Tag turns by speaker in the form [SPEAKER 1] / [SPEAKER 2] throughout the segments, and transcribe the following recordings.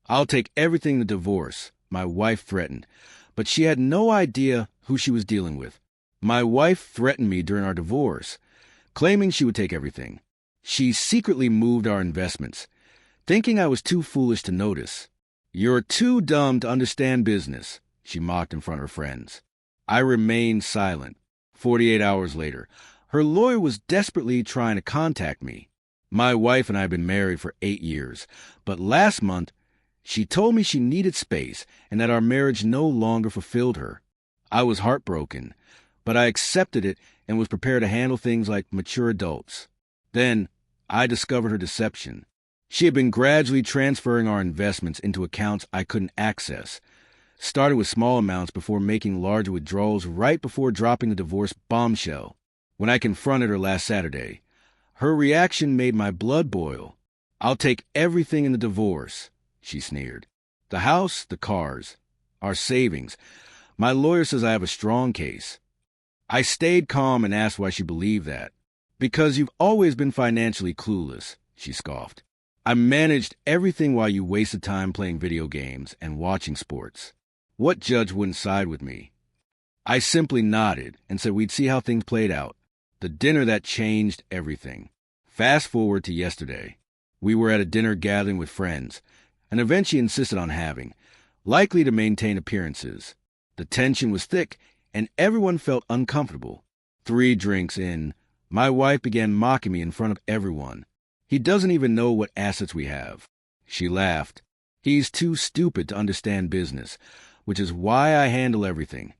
[SPEAKER 1] "I'll take everything in the divorce," my wife threatened, but she had no idea who she was dealing with. My wife threatened me during our divorce, claiming she would take everything. She secretly moved our investments, thinking I was too foolish to notice. "You're too dumb to understand business," she mocked in front of her friends. I remained silent. 48 hours later, her lawyer was desperately trying to contact me. My wife and I have been married for 8 years, but last month, she told me she needed space and that our marriage no longer fulfilled her. I was heartbroken, but I accepted it and was prepared to handle things like mature adults. Then, I discovered her deception. She had been gradually transferring our investments into accounts I couldn't access, started with small amounts before making larger withdrawals right before dropping the divorce bombshell. When I confronted her last Saturday, her reaction made my blood boil. "I'll take everything in the divorce," she sneered. "The house, the cars, our savings. My lawyer says I have a strong case." I stayed calm and asked why she believed that. "Because you've always been financially clueless," she scoffed. "I managed everything while you wasted time playing video games and watching sports. What judge wouldn't side with me?" I simply nodded and said we'd see how things played out. The dinner that changed everything. Fast forward to yesterday. We were at a dinner gathering with friends, an event she insisted on having, likely to maintain appearances. The tension was thick, and everyone felt uncomfortable. 3 drinks in, my wife began mocking me in front of everyone. "He doesn't even know what assets we have." She laughed. "He's too stupid to understand business, which is why I handle everything."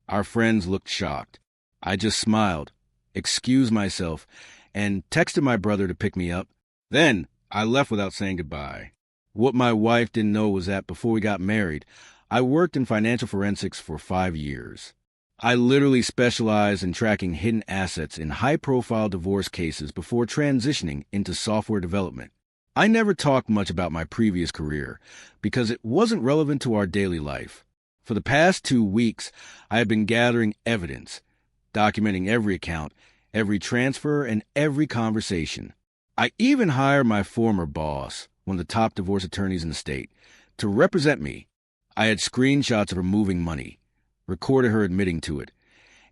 [SPEAKER 1] Our friends looked shocked. I just smiled, excused myself, and texted my brother to pick me up. Then I left without saying goodbye. What my wife didn't know was that before we got married, I worked in financial forensics for 5 years. I literally specialized in tracking hidden assets in high-profile divorce cases before transitioning into software development. I never talked much about my previous career because it wasn't relevant to our daily life. For the past 2 weeks, I have been gathering evidence, documenting every account, every transfer, and every conversation. I even hired my former boss, one of the top divorce attorneys in the state, to represent me. I had screenshots of her moving money, recorded her admitting to it,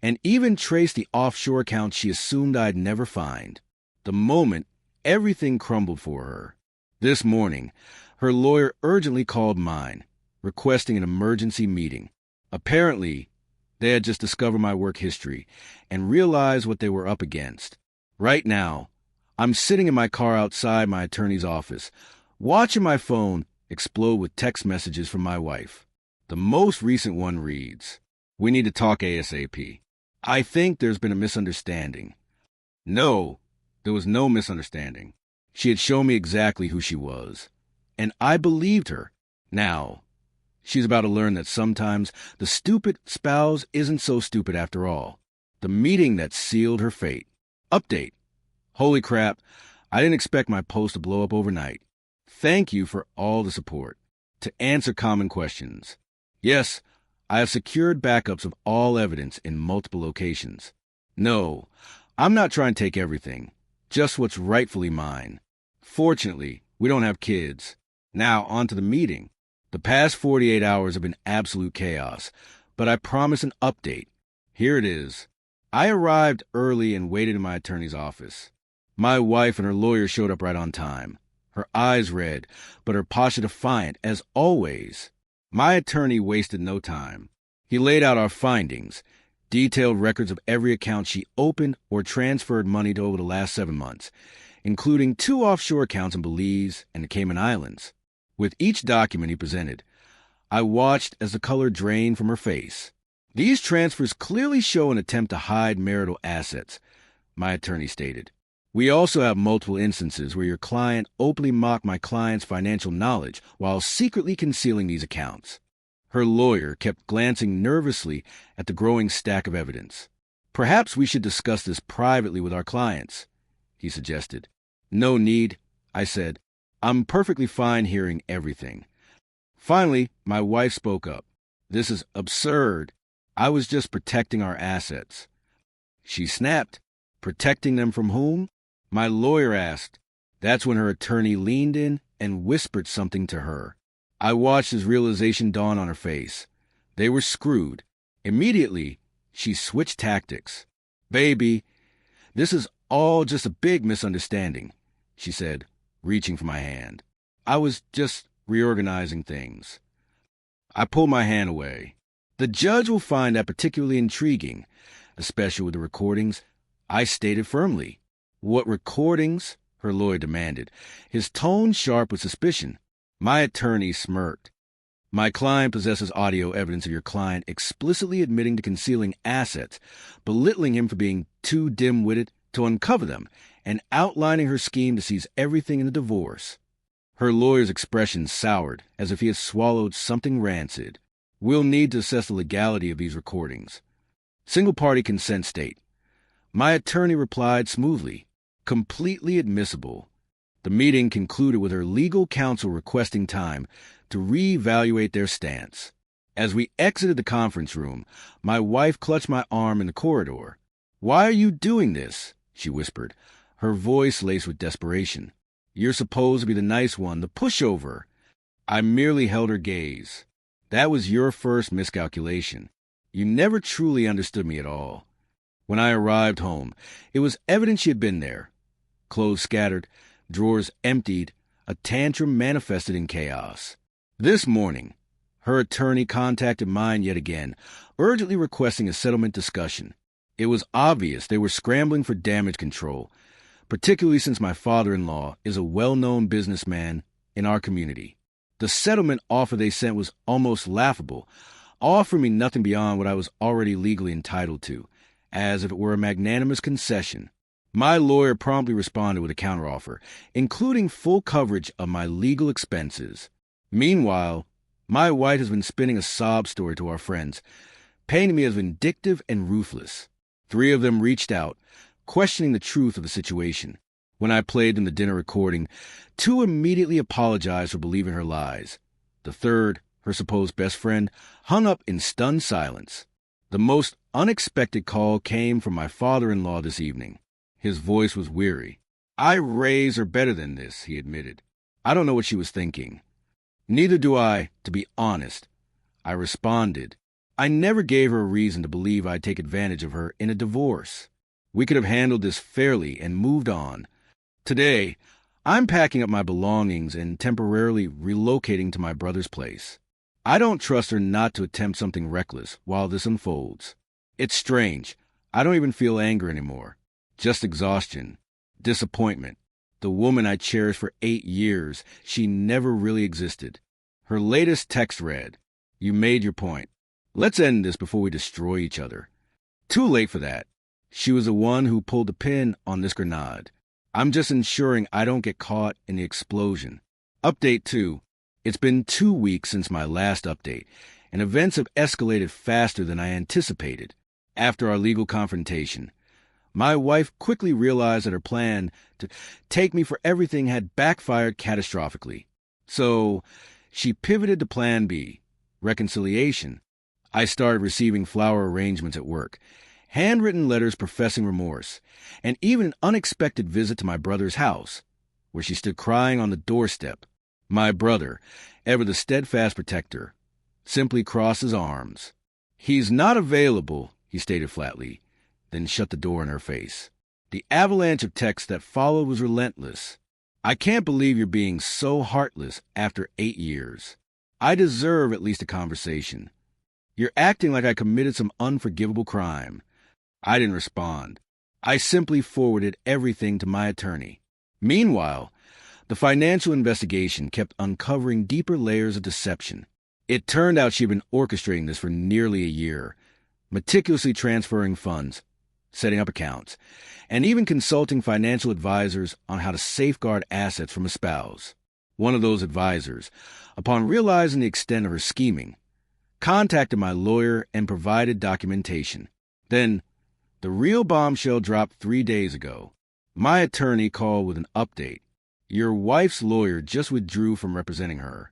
[SPEAKER 1] and even traced the offshore accounts she assumed I'd never find. The moment, everything crumbled for her. This morning, her lawyer urgently called mine, requesting an emergency meeting. Apparently, they had just discovered my work history and realized what they were up against. Right now, I'm sitting in my car outside my attorney's office, watching my phone explode with text messages from my wife. The most recent one reads, "We need to talk ASAP. I think there's been a misunderstanding." No, there was no misunderstanding. She had shown me exactly who she was, and I believed her. Now, she's about to learn that sometimes the stupid spouse isn't so stupid after all. The meeting that sealed her fate. Update. Holy crap, I didn't expect my post to blow up overnight. Thank you for all the support. To answer common questions. Yes, I have secured backups of all evidence in multiple locations. No, I'm not trying to take everything, just what's rightfully mine. Fortunately, we don't have kids. Now, on to the meeting. The past 48 hours have been absolute chaos, but I promise an update. Here it is. I arrived early and waited in my attorney's office. My wife and her lawyer showed up right on time. Her eyes red, but her posture defiant, as always. My attorney wasted no time. He laid out our findings, detailed records of every account she opened or transferred money to over the last 7 months, including 2 offshore accounts in Belize and the Cayman Islands. With each document he presented, I watched as the color drained from her face. "These transfers clearly show an attempt to hide marital assets," my attorney stated. "We also have multiple instances where your client openly mocked my client's financial knowledge while secretly concealing these accounts." Her lawyer kept glancing nervously at the growing stack of evidence. "Perhaps we should discuss this privately with our clients," he suggested. "No need," I said. "I'm perfectly fine hearing everything." Finally, my wife spoke up. "This is absurd. I was just protecting our assets." She snapped. "Protecting them from whom?" My lawyer asked. That's when her attorney leaned in and whispered something to her. I watched his realization dawn on her face. They were screwed. Immediately, she switched tactics. "Baby, this is all just a big misunderstanding," she said, reaching for my hand. "I was just reorganizing things." I pulled my hand away. "The judge will find that particularly intriguing, especially with the recordings," I stated firmly. "What recordings?" her lawyer demanded, his tone sharp with suspicion. My attorney smirked. "My client possesses audio evidence of your client explicitly admitting to concealing assets, belittling him for being too dim-witted to uncover them, and outlining her scheme to seize everything in the divorce." Her lawyer's expression soured, as if he had swallowed something rancid. "We'll need to assess the legality of these recordings." "Single-party consent state." My attorney replied smoothly. "Completely admissible." The meeting concluded with her legal counsel requesting time to reevaluate their stance. As we exited the conference room, my wife clutched my arm in the corridor. "Why are you doing this?" she whispered, her voice laced with desperation. "You're supposed to be the nice one, the pushover." I merely held her gaze. "That was your first miscalculation. You never truly understood me at all." When I arrived home, it was evident she had been there. Clothes scattered, drawers emptied, a tantrum manifested in chaos. This morning, her attorney contacted mine yet again, urgently requesting a settlement discussion. It was obvious they were scrambling for damage control, particularly since my father-in-law is a well-known businessman in our community. The settlement offer they sent was almost laughable, offering me nothing beyond what I was already legally entitled to, as if it were a magnanimous concession. My lawyer promptly responded with a counteroffer, including full coverage of my legal expenses. Meanwhile, my wife has been spinning a sob story to our friends, painting me as vindictive and ruthless. 3 of them reached out, questioning the truth of the situation. When I played them the dinner recording, 2 immediately apologized for believing her lies. The third, her supposed best friend, hung up in stunned silence. The most unexpected call came from my father-in-law this evening. His voice was weary. "I raised her better than this," he admitted. "I don't know what she was thinking." "Neither do I, to be honest," I responded. "I never gave her a reason to believe I'd take advantage of her in a divorce. We could have handled this fairly and moved on. Today, I'm packing up my belongings and temporarily relocating to my brother's place. I don't trust her not to attempt something reckless while this unfolds. It's strange. I don't even feel anger anymore. Just exhaustion, disappointment. The woman I cherished for 8 years, she never really existed." Her latest text read, "You made your point. Let's end this before we destroy each other." Too late for that. She was the one who pulled the pin on this grenade. I'm just ensuring I don't get caught in the explosion. Update 2. It's been 2 weeks since my last update, and events have escalated faster than I anticipated. After our legal confrontation, my wife quickly realized that her plan to take me for everything had backfired catastrophically. So she pivoted to Plan B, reconciliation. I started receiving flower arrangements at work, handwritten letters professing remorse, and even an unexpected visit to my brother's house, where she stood crying on the doorstep. My brother, ever the steadfast protector, simply crossed his arms. "He's not available," he stated flatly, then shut the door in her face. The avalanche of texts that followed was relentless. "I can't believe you're being so heartless after 8 years. I deserve at least a conversation. You're acting like I committed some unforgivable crime." I didn't respond. I simply forwarded everything to my attorney. Meanwhile, the financial investigation kept uncovering deeper layers of deception. It turned out she'd been orchestrating this for nearly a year, meticulously transferring funds, setting up accounts, and even consulting financial advisors on how to safeguard assets from a spouse. One of those advisors, upon realizing the extent of her scheming, contacted my lawyer and provided documentation. Then, the real bombshell dropped 3 days ago. My attorney called with an update. Your wife's lawyer just withdrew from representing her.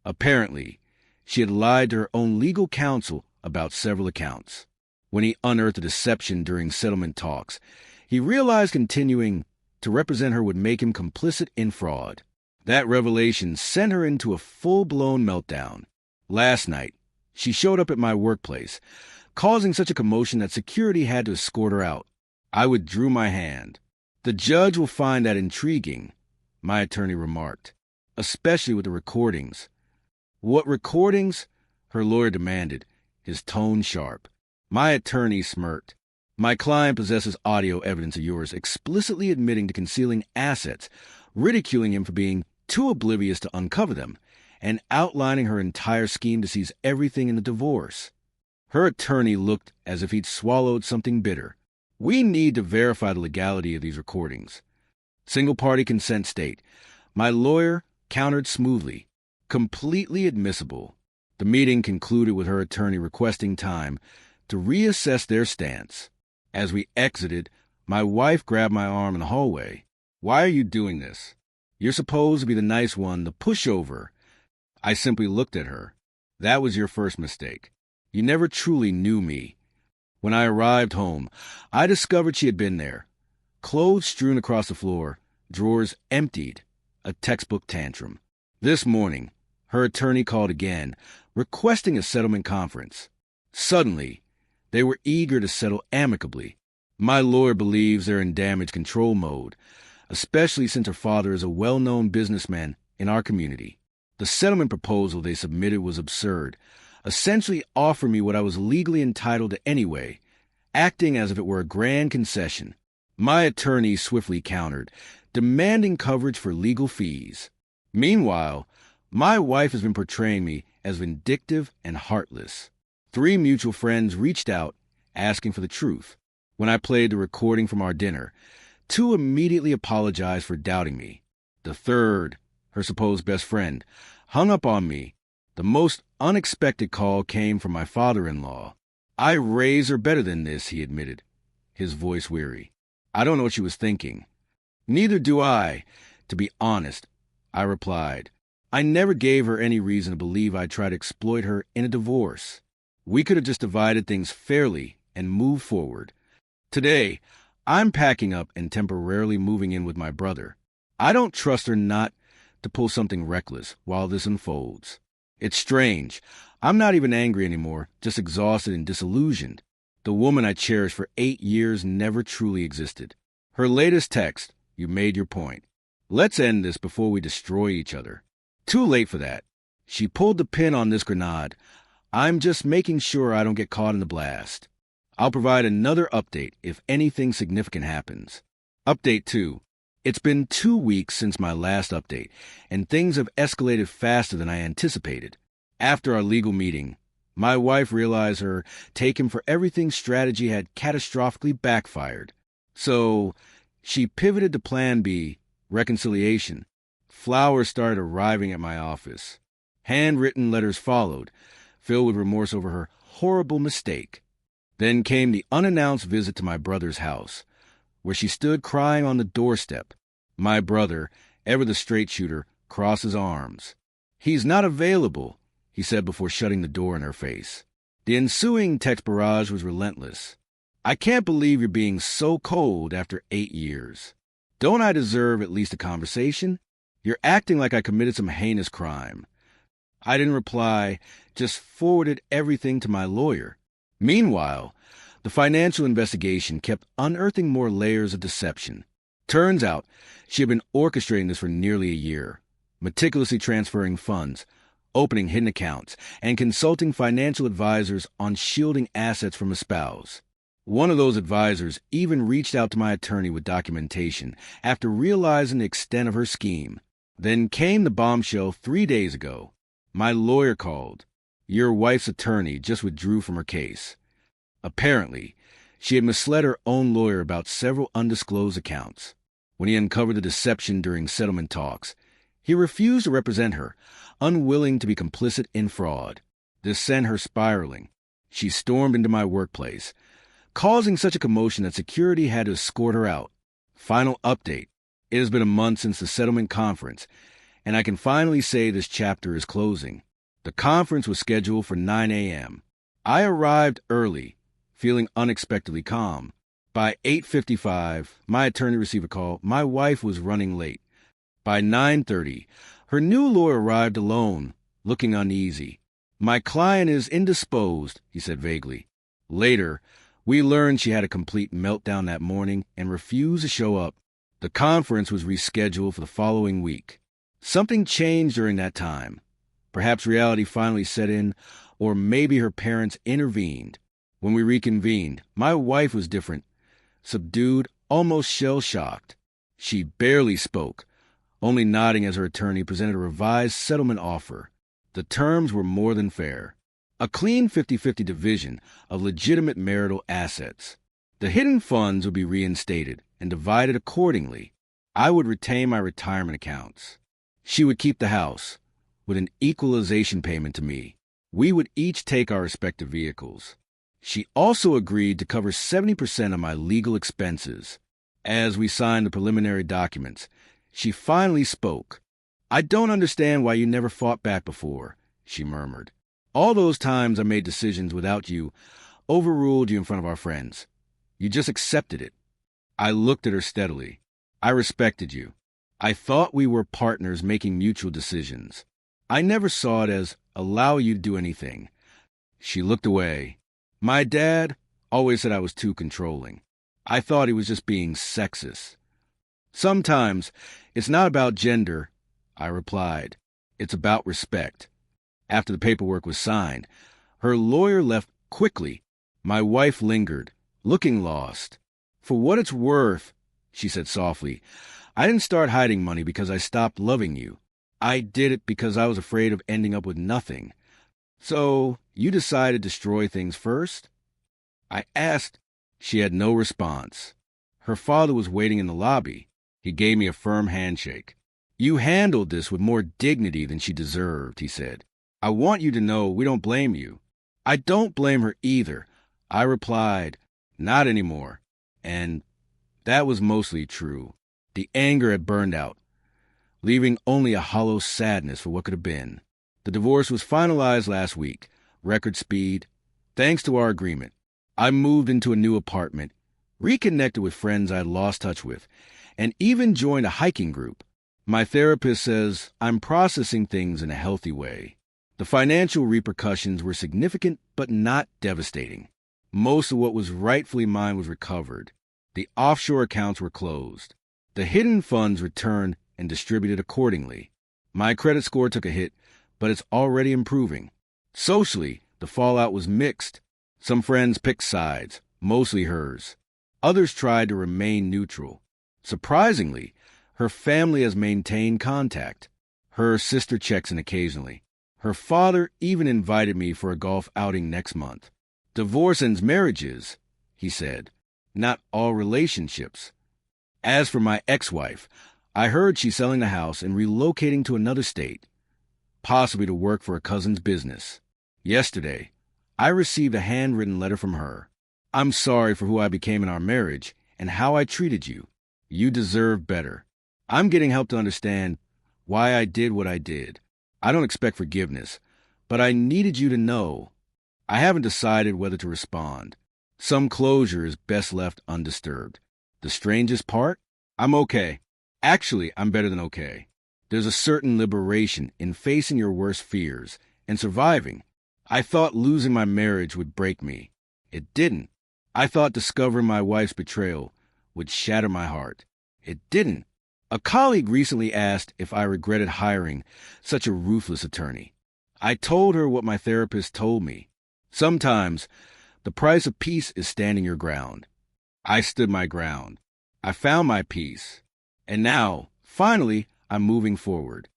[SPEAKER 1] Apparently, she had lied to her own legal counsel about several accounts. When he unearthed the deception during settlement talks, he realized continuing to represent her would make him complicit in fraud. That revelation sent her into a full-blown meltdown. Last night, she showed up at my workplace, causing such a commotion that security had to escort her out. I withdrew my hand. "The judge will find that intriguing," my attorney remarked, "especially with the recordings." "What recordings?" her lawyer demanded, his tone sharp. My attorney smirked. "My client possesses audio evidence of yours explicitly admitting to concealing assets, ridiculing him for being too oblivious to uncover them, and outlining her entire scheme to seize everything in the divorce." Her attorney looked as if he'd swallowed something bitter. "We need to verify the legality of these recordings." Single-party consent state. My lawyer countered smoothly. Completely admissible. The meeting concluded with her attorney requesting time to reassess their stance. As we exited, my wife grabbed my arm in the hallway. "Why are you doing this? You're supposed to be the nice one, the pushover." I simply looked at her. "That was your first mistake. You never truly knew me." When I arrived home, I discovered she had been there. Clothes strewn across the floor, drawers emptied, a textbook tantrum. This morning, her attorney called again, requesting a settlement conference. Suddenly, they were eager to settle amicably. My lawyer believes they're in damage control mode, especially since her father is a well-known businessman in our community. The settlement proposal they submitted was absurd, essentially offering me what I was legally entitled to anyway, acting as if it were a grand concession. My attorney swiftly countered, demanding coverage for legal fees. Meanwhile, my wife has been portraying me as vindictive and heartless. 3 mutual friends reached out, asking for the truth. When I played the recording from our dinner, 2 immediately apologized for doubting me. The third, her supposed best friend, hung up on me. The most unexpected call came from my father-in-law. "I raise her better than this," he admitted, his voice weary. "I don't know what she was thinking." "Neither do I, to be honest," I replied. "I never gave her any reason to believe I'd try to exploit her in a divorce. We could have just divided things fairly and moved forward. Today, I'm packing up and temporarily moving in with my brother. I don't trust her not to pull something reckless while this unfolds. It's strange. I'm not even angry anymore, just exhausted and disillusioned. The woman I cherished for 8 years never truly existed." Her latest text, "You made your point. Let's end this before we destroy each other." Too late for that. She pulled the pin on this grenade. I'm just making sure I don't get caught in the blast. I'll provide another update if anything significant happens. Update 2. It's been 2 weeks since my last update, and things have escalated faster than I anticipated. After our legal meeting, my wife realized her take-him-for-everything strategy had catastrophically backfired. So she pivoted to Plan B, reconciliation. Flowers started arriving at my office. Handwritten letters followed, filled with remorse over her horrible mistake. Then came the unannounced visit to my brother's house, where she stood crying on the doorstep. My brother, ever the straight shooter, crossed his arms. "He's not available," he said before shutting the door in her face. The ensuing text barrage was relentless. "I can't believe you're being so cold after 8 years. Don't I deserve at least a conversation? You're acting like I committed some heinous crime." I didn't reply, just forwarded everything to my lawyer. Meanwhile, the financial investigation kept unearthing more layers of deception. Turns out, she had been orchestrating this for nearly a year, meticulously transferring funds, opening hidden accounts, and consulting financial advisors on shielding assets from a spouse. One of those advisors even reached out to my attorney with documentation after realizing the extent of her scheme. Then came the bombshell 3 days ago. My lawyer called. Your wife's attorney just withdrew from her case. Apparently, she had misled her own lawyer about several undisclosed accounts. When he uncovered the deception during settlement talks, he refused to represent her, unwilling to be complicit in fraud. This sent her spiraling. She stormed into my workplace, causing such a commotion that security had to escort her out. Final update. It has been a month since the settlement conference, and I can finally say this chapter is closing. The conference was scheduled for 9 a.m. I arrived early, feeling unexpectedly calm. By 8:55, my attorney received a call. My wife was running late. By 9:30, her new lawyer arrived alone, looking uneasy. "My client is indisposed," he said vaguely. Later, we learned she had a complete meltdown that morning and refused to show up. The conference was rescheduled for the following week. Something changed during that time. Perhaps reality finally set in, or maybe her parents intervened. When we reconvened, my wife was different, subdued, almost shell-shocked. She barely spoke, only nodding as her attorney presented a revised settlement offer. The terms were more than fair. A clean 50-50 division of legitimate marital assets. The hidden funds would be reinstated and divided accordingly. I would retain my retirement accounts. She would keep the house, with an equalization payment to me. We would each take our respective vehicles. She also agreed to cover 70% of my legal expenses. As we signed the preliminary documents, she finally spoke. "I don't understand why you never fought back before," she murmured. "All those times I made decisions without you, overruled you in front of our friends. You just accepted it." I looked at her steadily. "I respected you. I thought we were partners making mutual decisions. I never saw it as allow you to do anything." She looked away. "My dad always said I was too controlling. I thought he was just being sexist." "Sometimes it's not about gender," I replied. "It's about respect." After the paperwork was signed, her lawyer left quickly. My wife lingered, looking lost. "For what it's worth," she said softly, "I didn't start hiding money because I stopped loving you. I did it because I was afraid of ending up with nothing." "So you decided to destroy things first?" I asked. She had no response. Her father was waiting in the lobby. He gave me a firm handshake. "You handled this with more dignity than she deserved," he said. "I want you to know we don't blame you." "I don't blame her either," I replied. "Not anymore." And that was mostly true. The anger had burned out, leaving only a hollow sadness for what could have been. The divorce was finalized last week. Record speed. Thanks to our agreement, I moved into a new apartment, reconnected with friends I had lost touch with, and even joined a hiking group. My therapist says I'm processing things in a healthy way. The financial repercussions were significant but not devastating. Most of what was rightfully mine was recovered. The offshore accounts were closed. The hidden funds returned and distributed accordingly. My credit score took a hit, but it's already improving. Socially, the fallout was mixed. Some friends picked sides, mostly hers. Others tried to remain neutral. Surprisingly, her family has maintained contact. Her sister checks in occasionally. Her father even invited me for a golf outing next month. "Divorce ends marriages," he said, "not all relationships." As for my ex-wife, I heard she's selling the house and relocating to another state, possibly to work for a cousin's business. Yesterday, I received a handwritten letter from her. "I'm sorry for who I became in our marriage and how I treated you. You deserve better. I'm getting help to understand why I did what I did. I don't expect forgiveness, but I needed you to know. I haven't decided whether to respond. Some closure is best left undisturbed. The strangest part? I'm okay. Actually, I'm better than okay. There's a certain liberation in facing your worst fears and surviving. I thought losing my marriage would break me. It didn't. I thought discovering my wife's betrayal would shatter my heart. It didn't. A colleague recently asked if I regretted hiring such a ruthless attorney. I told her what my therapist told me. Sometimes the price of peace is standing your ground. I stood my ground. I found my peace. And now, finally, I'm moving forward.